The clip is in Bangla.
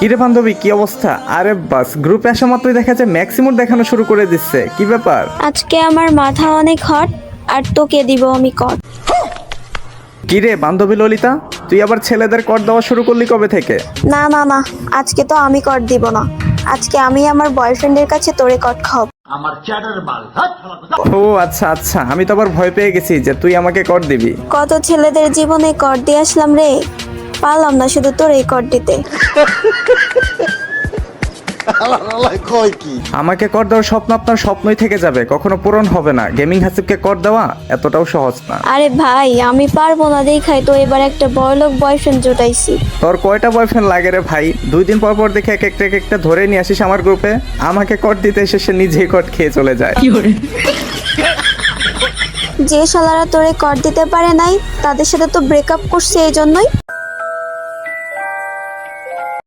কিরে বান্ধবী, কি অবস্থা? আরে বাস, গ্রুপে আসা মাত্রই দেখা যায় ম্যাক্সিমুর দেখানো শুরু করে দিচ্ছে, কি ব্যাপার? আজকে আমার মাথা অনেক হট, আর তোকে দিব আমি কট। কিরে বান্ধবী ললিতা, তুই আবার ছেলেদের কর দেওয়া শুরু করলি কবে থেকে? না না না, আজকে তো আমি কট দিব না। আজকে আমি আমার বয়ফ্রেন্ডের কাছে তোরে কট খাওয়াবো। ও আচ্ছা আচ্ছা, আমি তো আবার ভয় পেয়ে গেছি যে তুই আমাকে কর দিবি। কত ছেলেদের জীবনে কট দিয়ে আসলাম রে, পারলাম না শুধু তোরেই কট দিতে। আমাকে কর দেওয়ার স্বপ্ন আপনার স্বপ্নই থেকে যাবে, কখনো পূরণ হবে না। গেমিং হাসিবকে কর দেওয়া এতটাও সহজ না। আরে ভাই, আমি পারবো না দেখাই তো এবার একটা বড়লোক বয়ফ্রেন্ড জোটাইছি। তোর কয়টা বয়ফ্রেন্ড লাগে রে ভাই? 2 দিন পর পর দেখে এক একটা ধরে নিয়ে আসিস আমার গ্রুপে। আমাকে কর দিতে এসে সে নিজেই কট খেয়ে চলে যায়। যে শালারা তোরে কট দিতে পারে নাই তাদের সাথে তো ব্রেকআপ করছে, এই জন্যই।